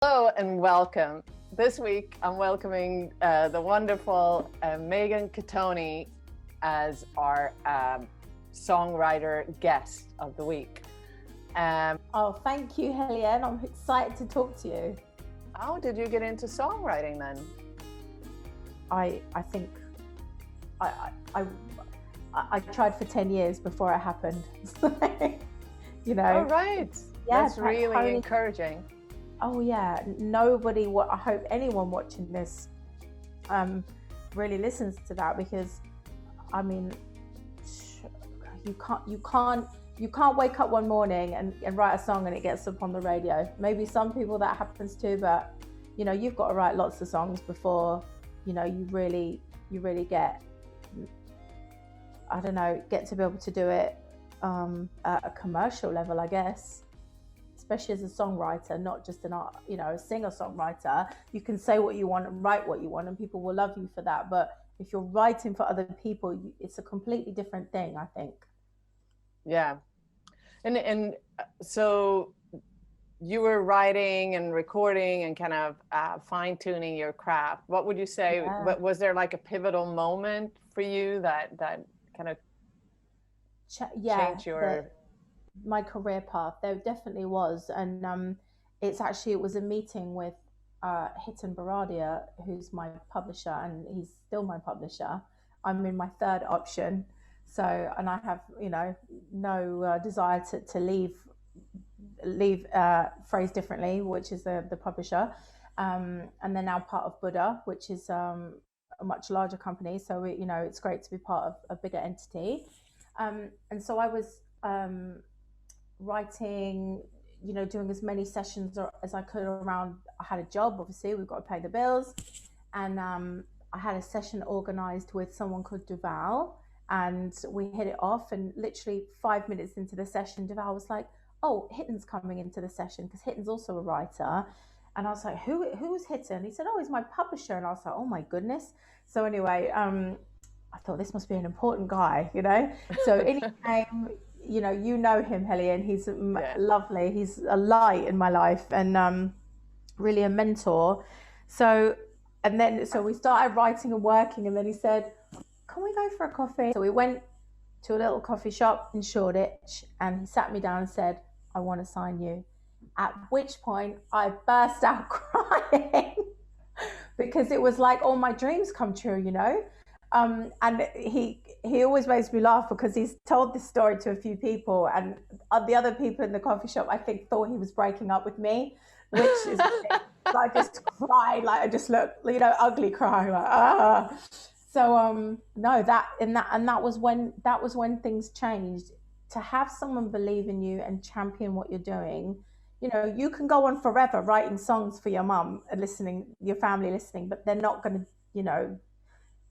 Hello and welcome. This week I'm welcoming the wonderful Maegan Cottone as our songwriter guest of the week. Oh, thank you, Helienne. I'm excited to talk to you. How did you get into songwriting then? I think I tried for 10 years before it happened. You know. Oh, right. Yeah, that's really encouraging. Oh yeah, I hope anyone watching this really listens to that, because I mean, you can't wake up one morning and write a song and it gets up on the radio. Maybe some people that happens to, but you know, you've got to write lots of songs before, you know, you really get, I don't know, get to be able to do it at a commercial level, I guess. Especially as a songwriter, not just a singer-songwriter. You can say what you want and write what you want, and people will love you for that. But if you're writing for other people, it's a completely different thing, I think. Yeah, and so you were writing and recording and kind of fine-tuning your craft. What would you say? Yeah. Was there like a pivotal moment for you that kind of changed your my career path? There definitely was, and it was a meeting with Helienne, who's my publisher, and he's still my publisher. I'm in my third option, so, and I have, you know, no desire to leave Phrase Differently, which is the publisher, and they're now part of Buddha, which is a much larger company. So it's great to be part of a bigger entity. And so I was writing, doing as many sessions as I could around. I had a job, obviously, we've got to pay the bills. And I had a session organized with someone called Duval, and we hit it off. And literally 5 minutes into the session, Duval was like, "Oh, Hitten's coming into the session," because Hitten's also a writer. And I was like, who's Hitten? He said, "Oh, he's my publisher." And I was like, "Oh my goodness." So anyway, I thought, this must be an important guy, So in he came, you know him, Helienne. He's lovely. He's a light in my life, and really a mentor. So we started writing and working, and then he said, "Can we go for a coffee?" So we went to a little coffee shop in Shoreditch, and he sat me down and said, "I want to sign you." At which point I burst out crying because it was like all my dreams come true, and he always makes me laugh because he's told this story to a few people, and the other people in the coffee shop, I think, thought he was breaking up with me, which is I just cried, like I just looked, ugly crying, like ah. So no, that was when things changed. To have someone believe in you and champion what you're doing, you can go on forever writing songs for your mum and your family listening, but they're not going to,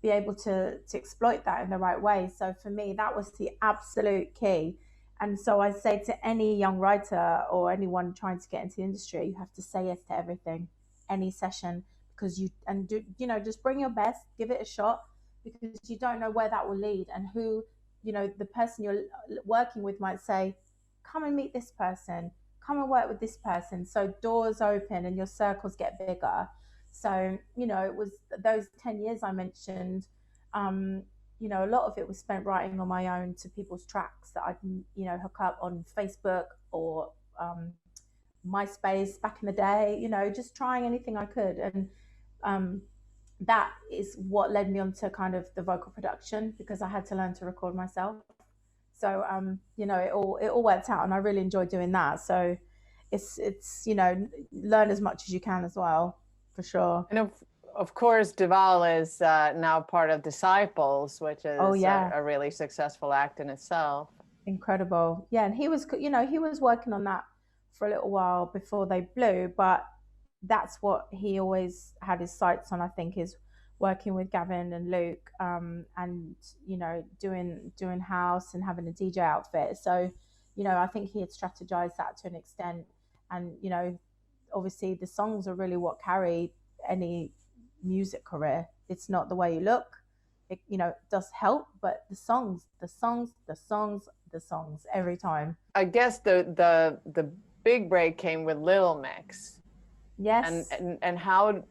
be able to exploit that in the right way. So for me, that was the absolute key. And so I say to any young writer or anyone trying to get into the industry, you have to say yes to everything, any session, because just bring your best, give it a shot, because you don't know where that will lead, and who, the person you're working with might say, "Come and meet this person, come and work with this person." So doors open and your circles get bigger. So, it was those 10 years I mentioned, a lot of it was spent writing on my own to people's tracks that I'd, hook up on Facebook or MySpace back in the day, just trying anything I could. And that is what led me onto kind of the vocal production, because I had to learn to record myself. So, it all worked out, and I really enjoyed doing that. So it's learn as much as you can as well. For sure. And of course, Duval is now part of Disciples, which is a really successful act in itself. Incredible. Yeah, and he was working on that for a little while before they blew, but that's what he always had his sights on, I think, is working with Gavin and Luke, and doing house and having a DJ outfit. So, I think he had strategized that to an extent, and obviously the songs are really what carry any music career. It's not the way you look. It does help, but the songs every time. I guess the big break came with Little Mix. Yes. And how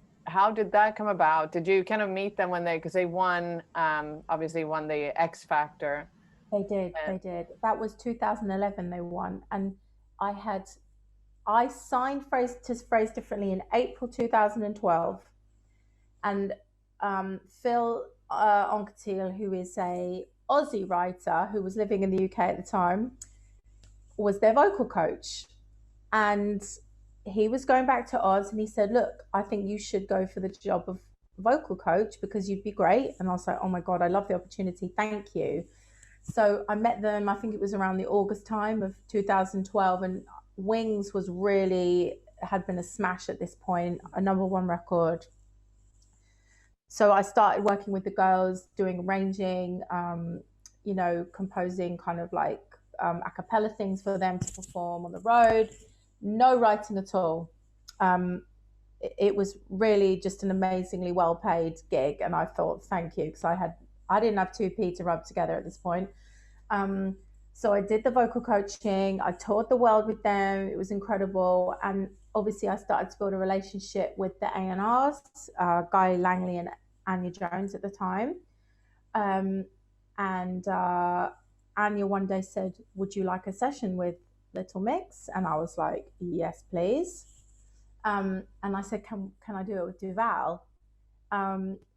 did that come about? Did you kind of meet them when because they won, obviously won the X Factor? They did. And, They did. That was 2011 they won. And I signed Phrase Differently in April 2012. And Phil Onkatiel, who is a Aussie writer who was living in the UK at the time, was their vocal coach. And he was going back to Oz and he said, look, I think you should go for the job of vocal coach because you'd be great. And I was like, oh my God, I love the opportunity. Thank you. So I met them, I think it was around the August time of 2012, and Wings had been a smash at this point, a #1 record. So I started working with the girls, doing arranging, composing kind of like a cappella things for them to perform on the road. No writing at all. It was really just an amazingly well paid gig, and I thought, thank you, because I didn't have 2p to rub together at this point. So I did the vocal coaching. I toured the world with them. It was incredible, and obviously I started to build a relationship with the A&Rs, Guy Langley and Anya Jones at the time. And Anya one day said, would you like a session with Little Mix? And I was like, yes, please. And I said, can I do it with Duval?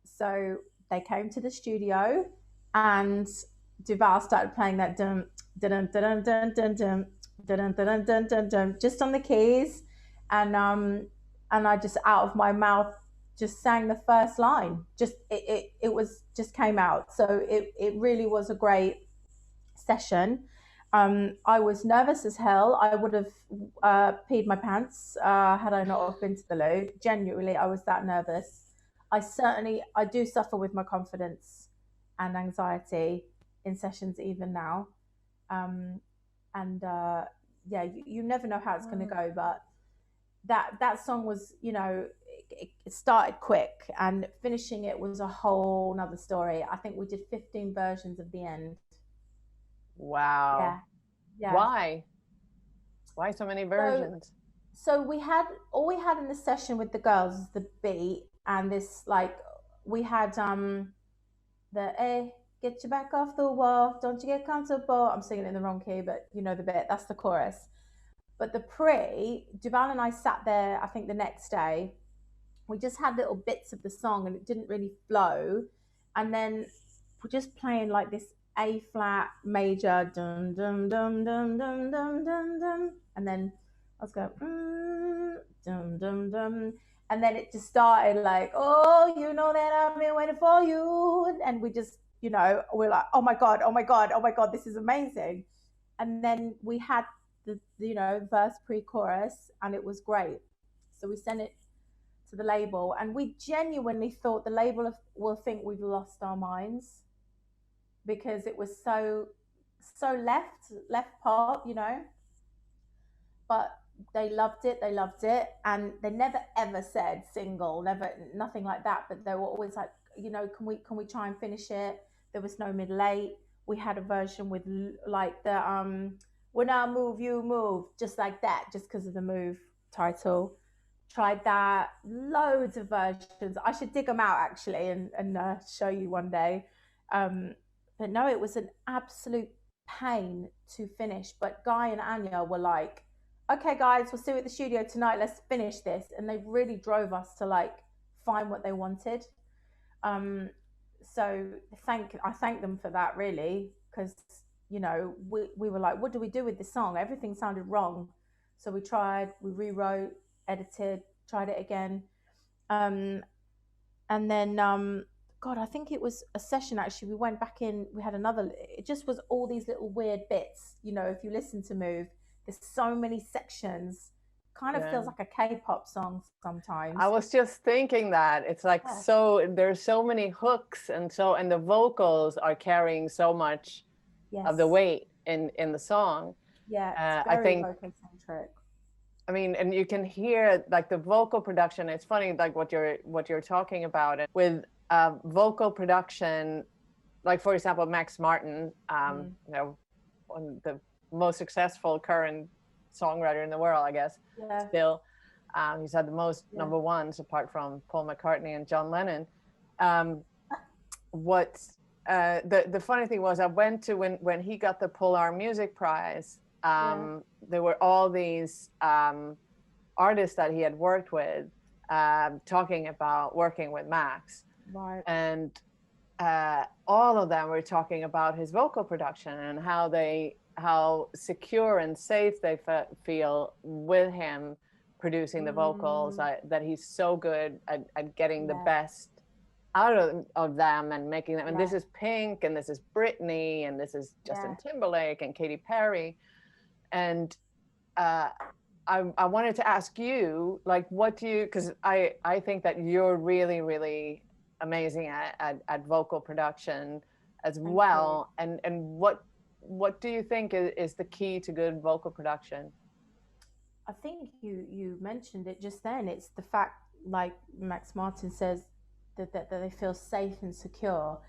So they came to the studio, and Duval started playing that dum dum dum dum dum dum dum dum dum dum dum just on the keys, and I just out of my mouth just sang the first line. Just it was just came out. So it really was a great session. I was nervous as hell. I would have peed my pants had I not have been to the loo. Genuinely, I was that nervous. I do suffer with my confidence and anxiety in sessions even now. You never know how it's going to go, but that song was, it started quick, and finishing it was a whole nother story. I think we did 15 versions of the end. Wow. Yeah. Why so many versions? So all we had in the session with the girls is the beat, and this, like, we had the get your back off the wall, don't you get comfortable. I'm singing it in the wrong key, but you know the bit, that's the chorus. But Duval and I sat there, I think the next day, we just had little bits of the song and it didn't really flow. And then we're just playing like this A flat major, dum dum dum dum dum dum dum dum, and then I was going dum dum dum, and then it just started like, oh, you know that I've been waiting for you, and we just, we're like, oh my god, this is amazing. And then we had the verse pre-chorus, and it was great. So we sent it to the label, and we genuinely thought the label will think we've lost our minds, because it was so left pop, but they loved it, and they never ever said single, nothing like that, but they were always like, can we try and finish it? There was no middle eight. We had a version with like the when I move you move, just like that, just because of the Move title. Tried that, loads of versions. I should dig them out actually and show you one day. But no, it was an absolute pain to finish. But Guy and Anya were like, okay guys, we'll see you at the studio tonight, let's finish this. And they really drove us to like find what they wanted. So I thank them for that, really, because we were like, what do we do with this song? Everything sounded wrong. So we rewrote, edited, tried it again. And then God, I think it was a session actually. We went back in, we had another, it just was all these little weird bits. If you listen to Move, there's so many sections. Kind of feels like a K-pop song sometimes. I was just thinking that it's like, so there's so many hooks, and the vocals are carrying so much of the weight in the song. Yeah, it's very vocal centric. I mean, and you can hear like the vocal production. It's funny, like what you're talking about with vocal production, like for example, Max Martin, one of the most successful current songwriter in the world, I guess, still. He's had the most number ones apart from Paul McCartney and John Lennon. What the funny thing was, I went to when he got the Polar Music Prize. There were all these artists that he had worked with talking about working with Max, right? And all of them were talking about his vocal production and how secure and safe they feel with him producing the vocals. That he's so good at getting the best out of them and making them. And this is Pink, and this is Britney, and this is Justin Timberlake and Katy Perry. And I wanted to ask you, like, what do you, because I think that you're really, really amazing at vocal production as well. And what do you think is the key to good vocal production? I think you mentioned it just then. It's the fact, like Max Martin says, that they feel safe and secure,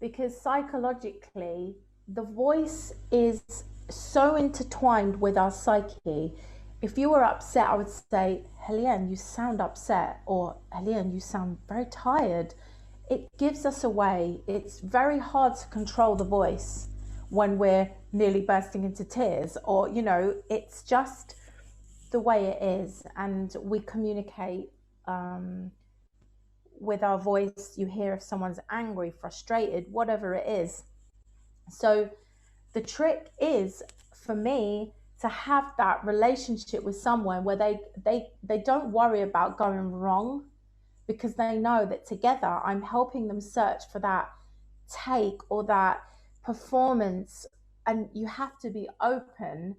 because psychologically the voice is so intertwined with our psyche. If you were upset, I would say, Helienne, you sound upset, or Helienne, you sound very tired. It gives us away. It's very hard to control the voice when we're nearly bursting into tears, or, you know, it's just the way it is. And we communicate with our voice. You hear if someone's angry, frustrated, whatever it is. So the trick is, for me, to have that relationship with someone where they don't worry about going wrong, because they know that together I'm helping them search for that take or that performance. And you have to be open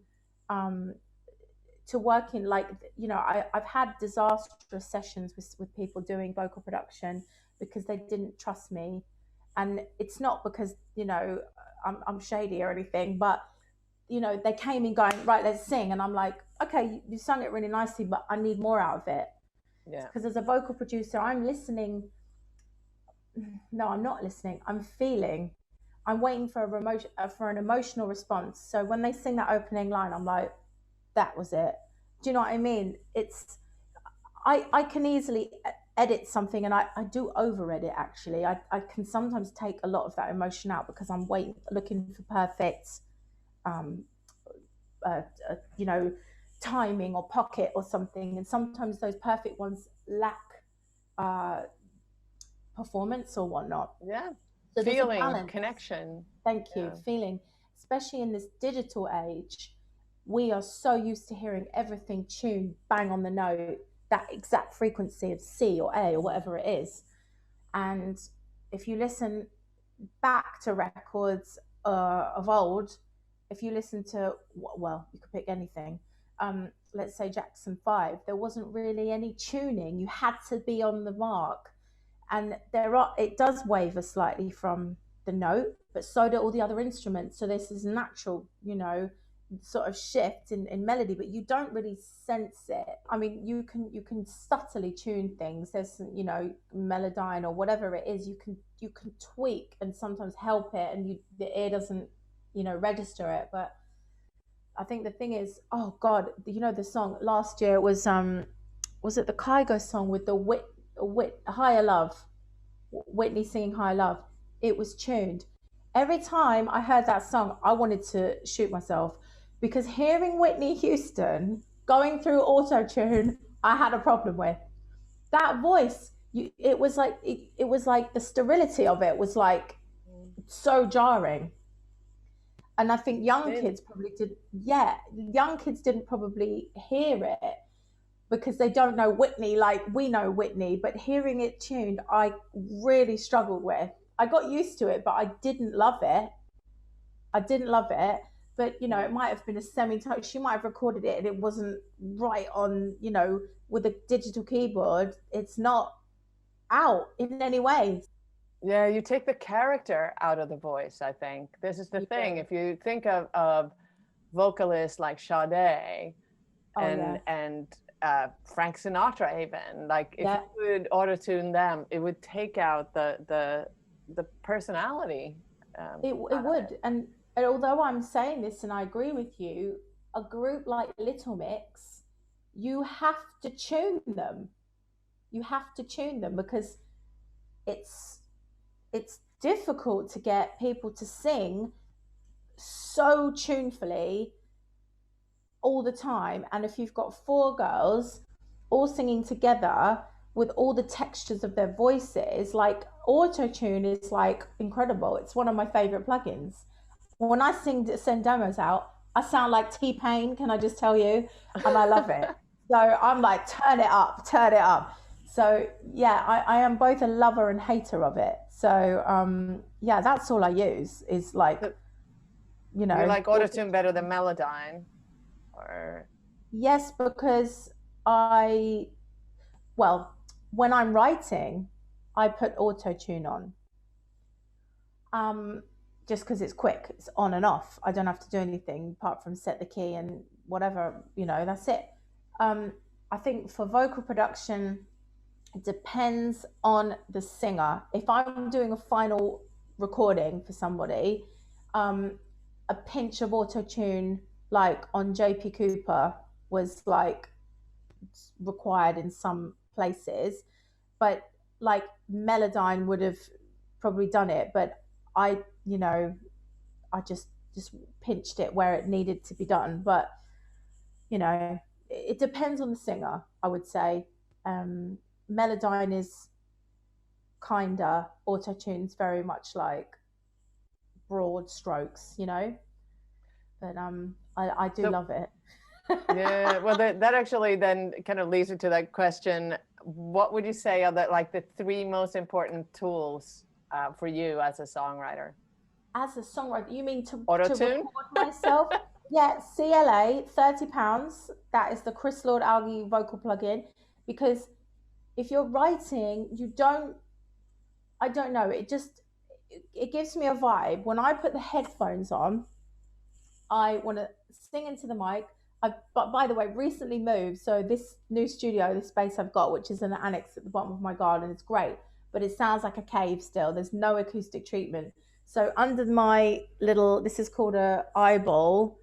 to working, like, you know, I've had disastrous sessions with people doing vocal production because they didn't trust me. And it's not because, you know, I'm shady or anything, but, you know, they came in going, right, let's sing. And I'm like, okay, you sung it really nicely, but I need more out of it. Yeah. Because as a vocal producer, I'm listening. No, I'm not listening. I'm feeling. I'm waiting for an emotional response. So when they sing that opening line, I'm like, that was it. Do you know what I mean? It's, I can easily edit something, and I do over edit, actually. I can sometimes take a lot of that emotion out because I'm looking for perfect, you know, timing or pocket or something. And sometimes those perfect ones lack performance or whatnot. Yeah. So feeling, connection. Thank you. Feeling, especially in this digital age, we are so used to hearing everything tuned bang on the note, that exact frequency of C or A or whatever it is. And if you listen back to records of old, if you listen to, well, you could pick anything. Let's say Jackson 5, there wasn't really any tuning. You had to be on the mark. And it does waver slightly from the note, but so do all the other instruments. So this is natural, you know, sort of shift in melody, but you don't really sense it. I mean, you can subtly tune things. There's, you know, Melodyne or whatever it is, you can tweak and sometimes help it, and the ear doesn't, you know, register it. But I think the thing is, oh God, you know, the song last year was it the Kygo song with the Higher Love, Whitney singing Higher Love? It was tuned. Every time I heard that song, I wanted to shoot myself, because hearing Whitney Houston going through auto-tune, I had a problem with. That voice, it was like the sterility of it was like so jarring. And I think young kids didn't probably hear it because they don't know Whitney like we know Whitney, but hearing it tuned, I really struggled with. I got used to it, but I didn't love it. But, you know, it might have been a semitone. She might have recorded it and it wasn't right on, you know, with a digital keyboard. It's not out in any way. Yeah, you take the character out of the voice, I think. This is the thing. If you think of vocalists like Sade and Frank Sinatra, even, like, if you would auto-tune them, it would take out the personality. It would. And although I'm saying this and I agree with you, a group like Little Mix, you have to tune them. You have to tune them because it's it's difficult to get people to sing so tunefully all the time. And if you've got four girls all singing together with all the textures of their voices, like auto tune is like incredible. It's one of my favorite plugins. When I send demos out, I sound like T-Pain, can I just tell you? And I love it. So I'm like, turn it up, turn it up. So yeah, I am both a lover and hater of it. So yeah, that's all I use is like, you know. You like autotune better than Melodyne, or? Yes, because well, when I'm writing, I put auto tune on. Just because it's quick, it's on and off. I don't have to do anything apart from set the key and whatever, that's it. I think for vocal production, it depends on the singer. If I'm doing a final recording for somebody, a pinch of auto tune, like on JP Cooper, was like required in some places, but like Melodyne would have probably done it, but I I just pinched it where it needed to be done. But it depends on the singer, I would say. Melodyne is kinder, auto tune's very much like broad strokes, but I do love it. Yeah, well, that actually then kind of leads me to that question. What would you say are the three most important tools for you as a songwriter? As a songwriter, you mean to Auto-tune? record myself? Yeah, CLA, £30. That is the Chris Lord Algae vocal plugin. Because if you're writing, I don't know, it gives me a vibe. When I put the headphones on, I want to sing into the mic. But by the way, recently moved. So this new studio, this space I've got, which is an annex at the bottom of my garden, it's great. But it sounds like a cave still. There's no acoustic treatment. So under my this is called a eyeball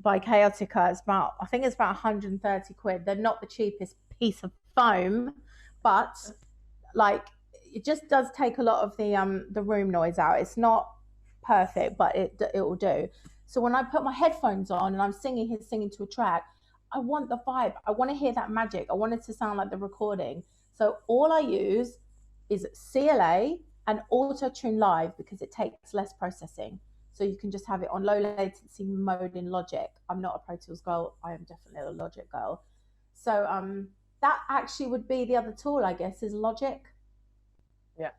by Chaotica. I think it's about 130 quid. They're not the cheapest piece of foam, but like it just does take a lot of the room noise out. It's not perfect, but it will do. So when I put my headphones on and I'm singing to a track, I want the vibe. I want to hear that magic. I want it to sound like the recording. So all I use is CLA and auto tune live because it takes less processing. So you can just have it on low latency mode in Logic. I'm not a Pro Tools girl. I am definitely a Logic girl. So that actually would be the other tool, I guess, is Logic. Yeah.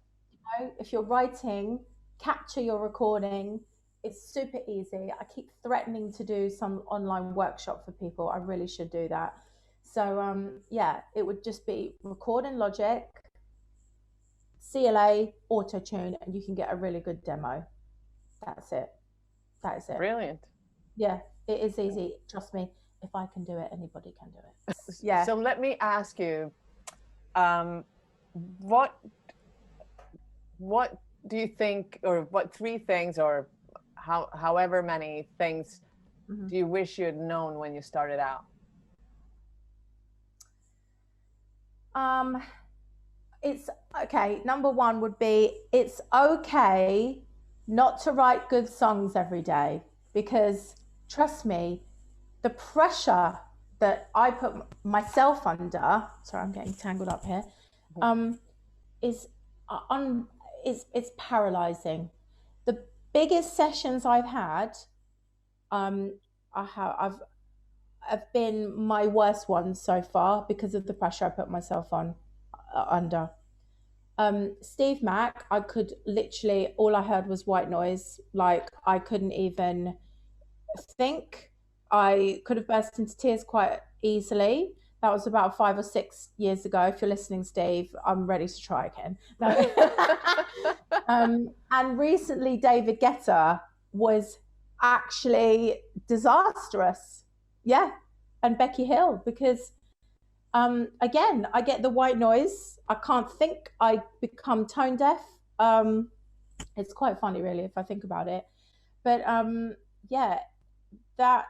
If you're writing, capture your recording. It's super easy. I keep threatening to do some online workshop for people. I really should do that. So yeah, it would just be record in Logic, CLA, auto tune, and you can get a really good demo. That's it. Brilliant. Yeah, it is easy. Trust me, if I can do it, anybody can do it. Yeah. So let me ask you, what do you think, or what three things, or however many things do you wish you had known when you started out? It's okay. Number one would be it's okay not to write good songs every day, because trust me, the pressure that I put myself under, sorry, I'm getting tangled up here, is paralyzing. The biggest sessions I've had, have been my worst ones so far because of the pressure I put myself under. Steve Mac, I could literally, all I heard was white noise. Like I couldn't even think. I could have burst into tears quite easily. That was about 5 or 6 years ago. If you're listening, Steve, I'm ready to try again. And recently, David Guetta was actually disastrous. Yeah. And Becky Hill, because again, I get the white noise. I can't think. I become tone deaf. It's quite funny, really, if I think about it. But yeah, that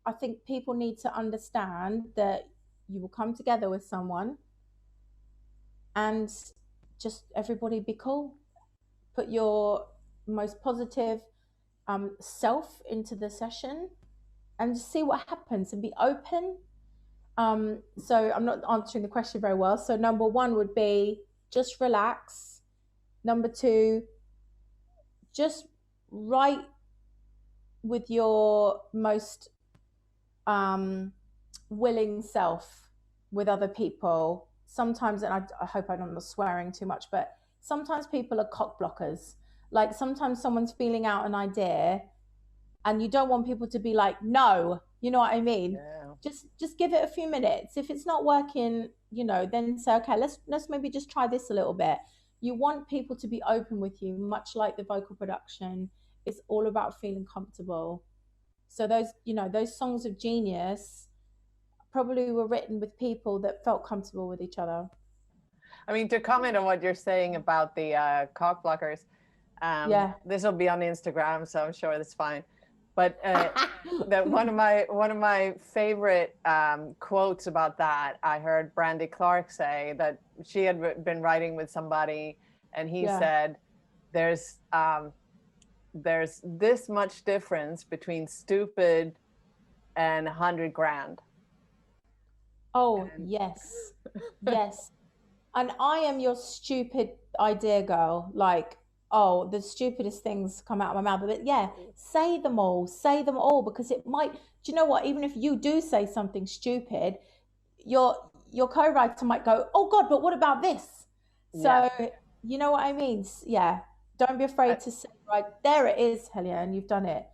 I think people need to understand that you will come together with someone and just everybody be cool. Put your most positive self into the session and see what happens and be open. So I'm not answering the question very well. So number one would be just relax. Number two, just write with your most willing self with other people. Sometimes, and I hope I'm not swearing too much, but sometimes people are cock blockers. Like sometimes someone's feeling out an idea and you don't want people to be like, no, you know what I mean? Yeah. Just give it a few minutes. If it's not working, you know, then say, okay, let's maybe just try this a little bit. You want people to be open with you, much like the vocal production. It's all about feeling comfortable. So those, you know, those songs of genius probably were written with people that felt comfortable with each other. I mean, to comment on what you're saying about the cock blockers, Yeah. this will be on Instagram, so I'm sure that's fine. But that one of my favorite quotes about that, I heard Brandy Clark say that she had been writing with somebody, and he said, "There's this much difference between stupid and 100 grand." Oh, yes. Yes. And I am your stupid idea girl. Like, oh, the stupidest things come out of my mouth. But yeah, say them all, because it might. Do you know what? Even if you do say something stupid, your co-writer might go, oh God, but what about this? So you know what I mean? Yeah. Don't be afraid to say, right, there it is, Helienne, you've done it.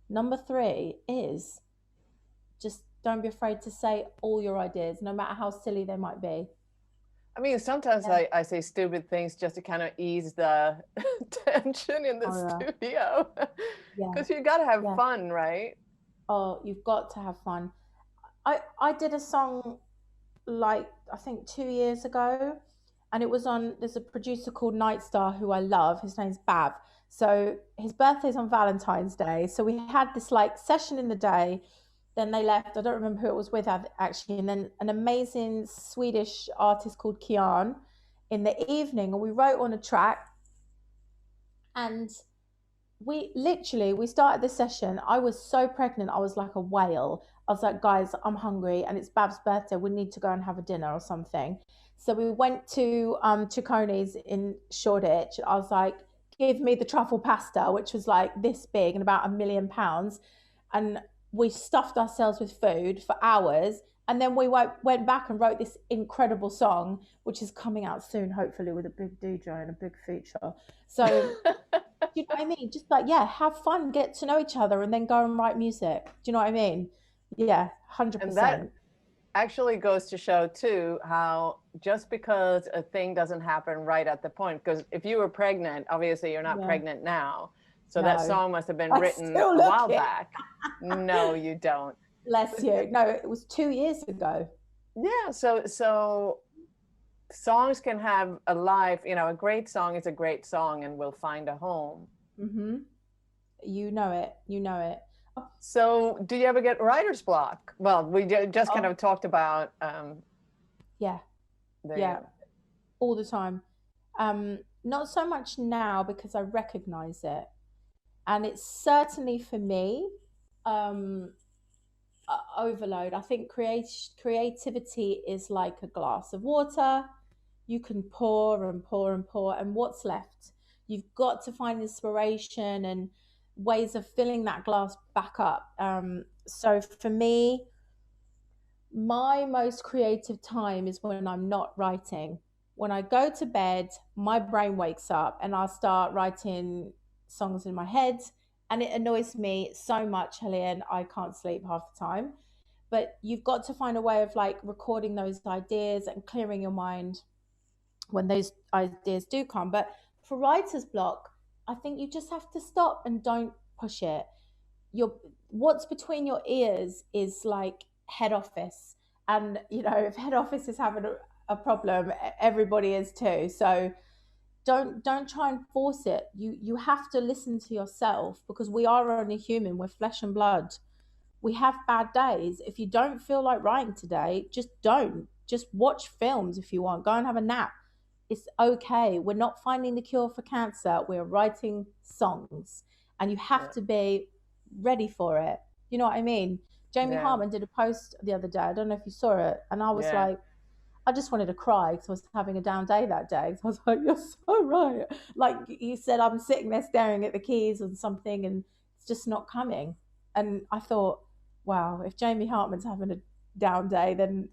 Number three is just don't be afraid to say all your ideas, no matter how silly they might be. I mean, sometimes I say stupid things just to kind of ease the tension in the studio. Because you got to have fun, right? Oh, you've got to have fun. I did a song like I think 2 years ago, and it was on. There's a producer called Nightstar who I love. His name's Bav. So his birthday's on Valentine's Day. So we had this like session in the day. Then they left. I don't remember who it was with actually. And then an amazing Swedish artist called Kian in the evening, and we wrote on a track. And we started the session. I was so pregnant. I was like a whale. I was like, guys, I'm hungry and it's Bab's birthday. We need to go and have a dinner or something. So we went to Ciccone's in Shoreditch. I was like, give me the truffle pasta, which was like this big and about £1 million. And we stuffed ourselves with food for hours. And then we went back and wrote this incredible song, which is coming out soon, hopefully, with a big DJ and a big feature. So do you know what I mean? Just like, yeah, have fun, get to know each other, and then go and write music. Do you know what I mean? Yeah, 100%. And that actually goes to show too how just because a thing doesn't happen right at the point, because if you were pregnant, obviously you're not pregnant now. So that song must have been written a while back. No, you don't. Bless you. No, it was 2 years ago. Yeah, so songs can have a life. You know, a great song is a great song and will find a home. Mm-hmm. You know it. You know it. So do you ever get writer's block? Well, we just kind of talked about yeah, all the time. Not so much now because I recognize it, and it's certainly for me overload. I think creativity is like a glass of water. You can pour and pour and pour, and what's left? You've got to find inspiration and ways of filling that glass back up. So for me, my most creative time is when I'm not writing. When I go to bed, my brain wakes up and I'll start writing songs in my head. And it annoys me so much, Helienne, I can't sleep half the time. But you've got to find a way of like recording those ideas and clearing your mind when those ideas do come. But for writer's block, I think you just have to stop and don't push it. What's between your ears is like head office, and you know if head office is having a problem, everybody is too. So don't try and force it. You have to listen to yourself because we are only human. We're flesh and blood. we have bad days. If you don't feel like writing today, just don't. Just watch films if you want. Go and have a nap. It's okay. We're not finding the cure for cancer. We're writing songs, and you have Yeah. to be ready for it. You know what I mean? Jamie Yeah. Hartman did a post the other day. I don't know if you saw it, and I was Yeah. like, I just wanted to cry because I was having a down day that day. So I was like, "You're so right." Like you said, I'm sitting there staring at the keys and something, and it's just not coming. And I thought, wow, if Jamie Hartman's having a down day, then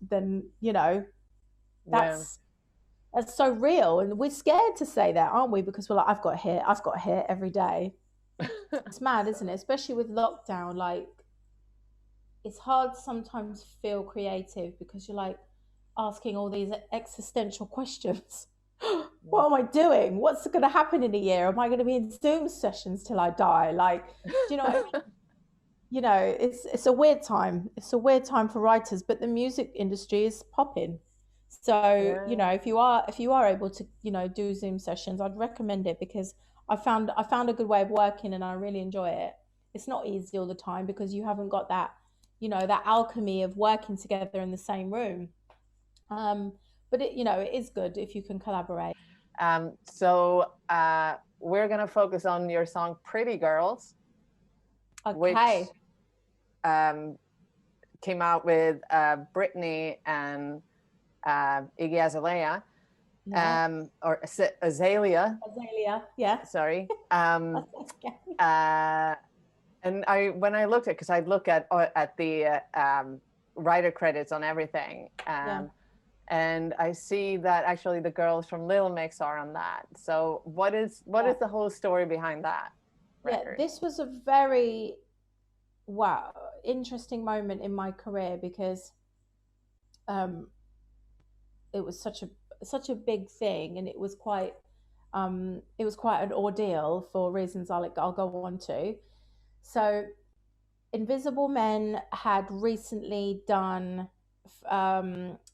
Yeah. that's that's so real. And we're scared to say that, aren't we? Because we're like, I've got hit every day. It's mad, isn't it? Especially with lockdown, like it's hard to sometimes feel creative because you're like asking all these existential questions. What am I doing? What's going to happen in a year? Am I going to be in Zoom sessions till I die? Like, do you know what I mean? It's a weird time. It's a weird time for writers, but the music industry is popping. So, Yeah. if you are able to, do Zoom sessions, I'd recommend it because I found a good way of working and I really enjoy it. It's not easy all the time because you haven't got that alchemy of working together in the same room. Um, but it is good if you can collaborate. So we're gonna focus on your song "Pretty Girls," which Okay. um, came out with Britney and Iggy Azalea, Yeah. or Azalea. Azalea. Yeah. Sorry. That's okay. Uh, and when I looked at, because I look at the writer credits on everything, Yeah. and I see that actually the girls from Little Mix are on that. So what is Yeah. the whole story behind that Yeah. record? This was a very, wow, interesting moment in my career because um, it was such a big thing, and it was quite an ordeal for reasons I'll go on to. So, Invisible Men had recently done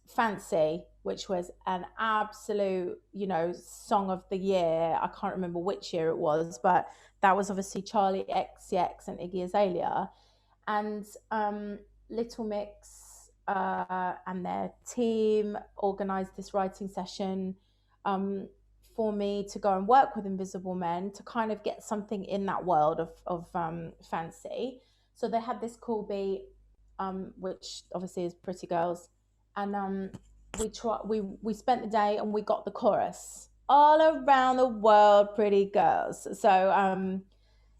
Fancy, which was an absolute, song of the year. I can't remember which year it was, but that was obviously Charlie XCX and Iggy Azalea. And Little Mix and their team organized this writing session um, for me to go and work with Invisible Men to kind of get something in that world of fancy. So they had this cool beat, which obviously is Pretty Girls, and we spent the day and we got the chorus all around the world, pretty girls. So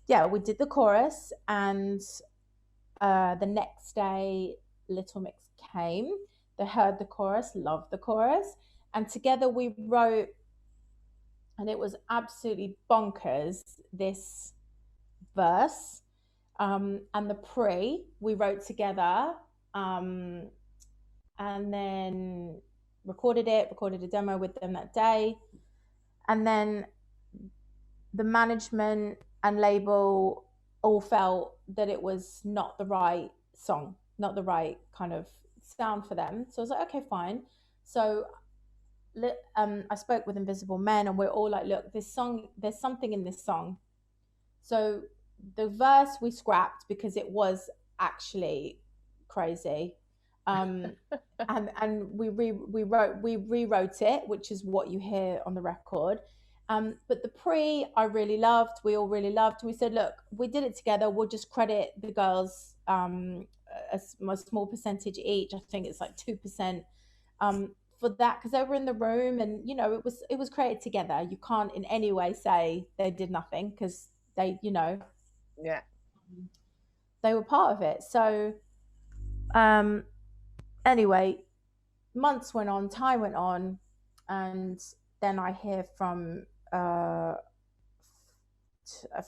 yeah, we did the chorus, and the next day, Little Mix came. They heard the chorus, loved the chorus, and together we wrote, and it was absolutely bonkers, this verse. And the pre we wrote together, um, and then recorded a demo with them that day. And then the management and label all felt that it was not the right song, not the right kind of sound for them. So I was like, okay, fine. So I spoke with Invisible Men, and we're all like, look, this song, there's something in this song. So the verse we scrapped because it was actually crazy. Um, and we rewrote it, which is what you hear on the record. But the pre I really loved. We all really loved. We said, look, we did it together. We'll just credit the girls a small percentage each. I think it's like 2%, for that because they were in the room, and it was created together. You can't in any way say they did nothing because they Yeah. they were part of it. So um anyway, months went on, time went on, and then I hear from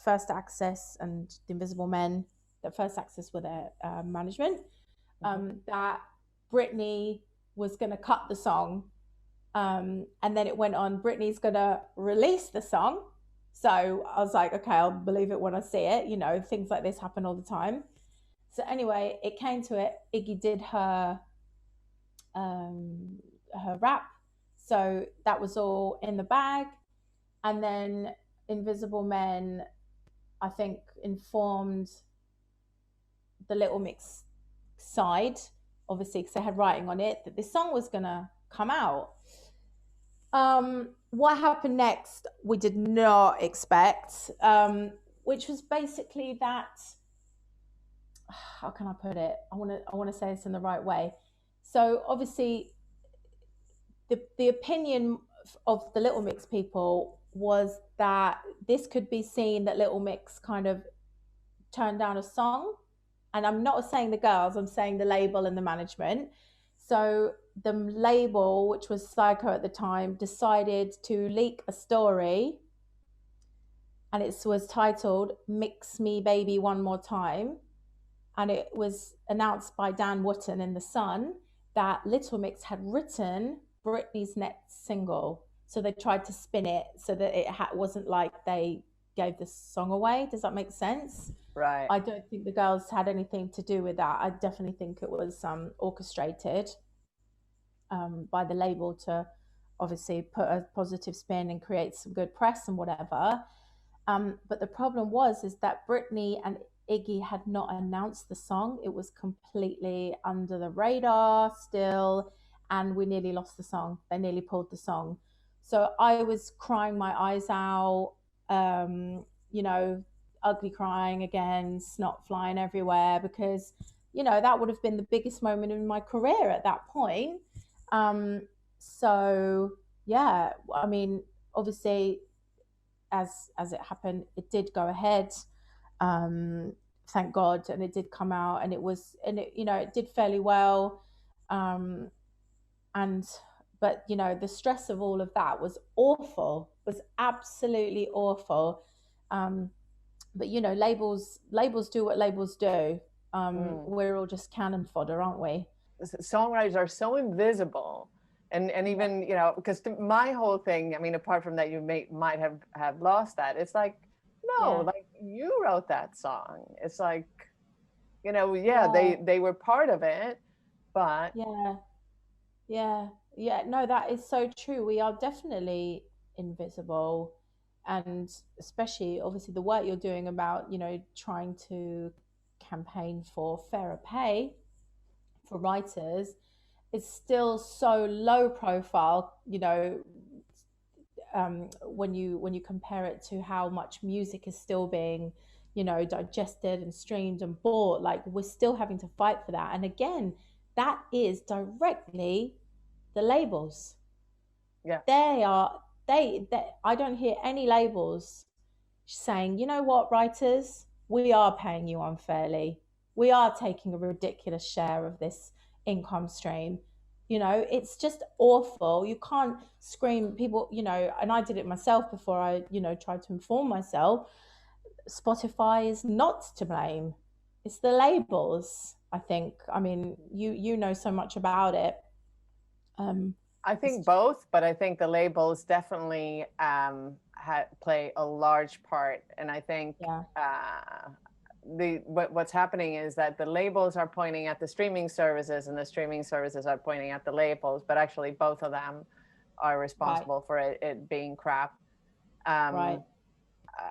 First Access and the Invisible Men, that First Access were their management, that Britney was going to cut the song. And then it went on, Britney's going to release the song. So I was like, okay, I'll believe it when I see it. Things like this happen all the time. So anyway, it came to it. Iggy did her rap. So that was all in the bag. And then Invisible Men, I think, informed the Little Mix side, obviously, because they had writing on it that this song was gonna come out. What happened next? We did not expect, which was basically that. How can I put it? I want to say this in the right way. So obviously, the opinion of the Little Mix people was that this could be seen that Little Mix kind of turned down a song. And I'm not saying the girls, I'm saying the label and the management. So the label, which was Psycho at the time, decided to leak a story, and it was titled Mix Me Baby One More Time. And it was announced by Dan Wootton in The Sun that Little Mix had written Britney's next single. So they tried to spin it so that it wasn't like they gave the song away. Does that make sense? Right. I don't think the girls had anything to do with that. I definitely think it was orchestrated by the label to obviously put a positive spin and create some good press and whatever. But the problem is that Britney and Iggy had not announced the song. It was completely under the radar still, and we nearly lost the song. They nearly pulled the song. So I was crying my eyes out, you know, ugly crying again, snot flying everywhere, because, you know, that would have been the biggest moment in my career at that point. So yeah, I mean, obviously, as it happened, it did go ahead. Thank God, and it did come out, and it, you know, it did fairly well. Um, and but you know, the stress of all of that was awful, was absolutely awful. But you know, labels do what labels do. We're all just cannon fodder, aren't we? Songwriters are so invisible, and even, you know, because my whole thing, I mean, apart from that, you might have lost that, it's like, no, Yeah, like, you wrote that song. It's like, you know, yeah, yeah, they were part of it, but yeah, yeah, yeah. No, that is so true. We are definitely invisible, and especially obviously the work you're doing about, you know, trying to campaign for fairer pay for writers is still so low profile, you know, when you compare it to how much music is still being, you know, digested and streamed and bought. Like, we're still having to fight for that. And again, that is directly the labels. yeah, They are they I don't hear any labels saying, you know what, writers, we are paying you unfairly. We are taking a ridiculous share of this income stream. You know, it's just awful. You can't scream people, you know, and I did it myself before I, you know, tried to inform myself. Spotify is not to blame. It's the labels, I think. I mean, you know so much about it. Um, I it's think both, but I think the labels definitely play a large part. And I think yeah, what's happening is that the labels are pointing at the streaming services, and the streaming services are pointing at the labels, but actually both of them are right, responsible for it being crap. right. Um,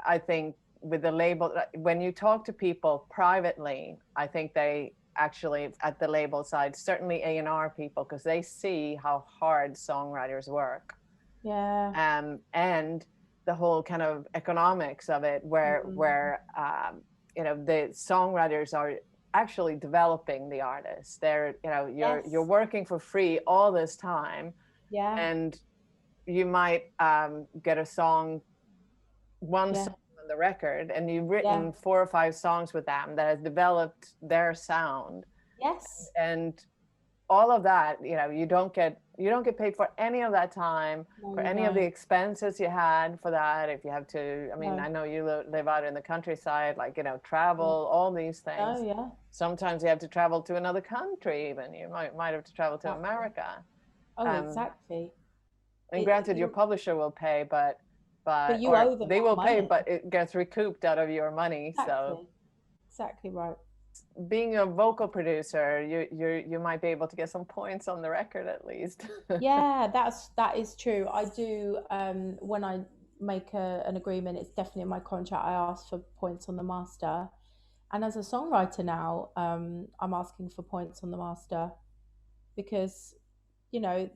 I think with the label, when you talk to people privately, I think they actually, at the label side, certainly A&R people, because they see how hard songwriters work, Yeah. and the whole kind of economics of it, where you know, the songwriters are actually developing the artists. They're, you know, you're Yes. working for free all this time, Yeah. and you might get a song, one Yeah. song on the record, and you've Yeah. written 4 or 5 songs with them that has developed their sound, Yes. and all of that, you know, you don't get paid for any of that time, No, for you any of the don't. expenses you had for that. If you have to, I mean, I No. know you live out in the countryside, like, you know, travel, Yeah. all these Oh, things. yeah. Sometimes you have to travel to another country, even you might have to travel to Exactly. America. Oh, um, exactly. and granted, your You, publisher will pay, but you or owe them they that will pay, money. but it gets recouped out of your money. So Exactly. Exactly right. being a vocal producer, you might be able to get some points on the record at least. Yeah, that is true. I do. When I make an agreement, it's definitely in my contract. I ask for points on the master. And as a songwriter now, I'm asking for points on the master because, you know,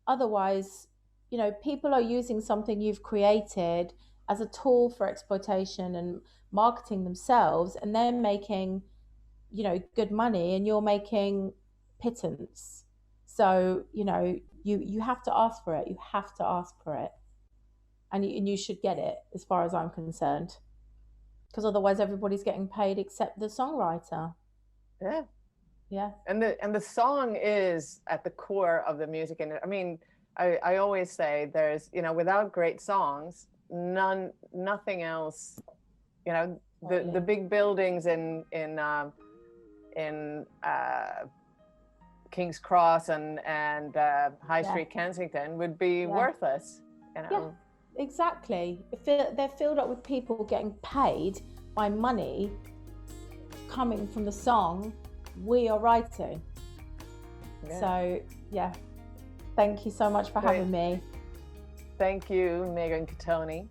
otherwise, you know, people are using something you've created as a tool for exploitation and marketing themselves, and they're making, you know, good money, and you're making pittance. So, you know, you have to ask for it. You have to ask for it, and you should get it, as far as I'm concerned, because otherwise everybody's getting paid except the songwriter. Yeah. Yeah. And the song is at the core of the music. And I mean, I always say there's, you know, without great songs, nothing else, you know, the big buildings in King's Cross and High Street Kensington would be worthless, you know. Yeah, exactly. They're filled up with people getting paid by money coming from the song we are writing. Yeah. So, yeah. Thank you so much for having me. Thank you, Maegan Cottone.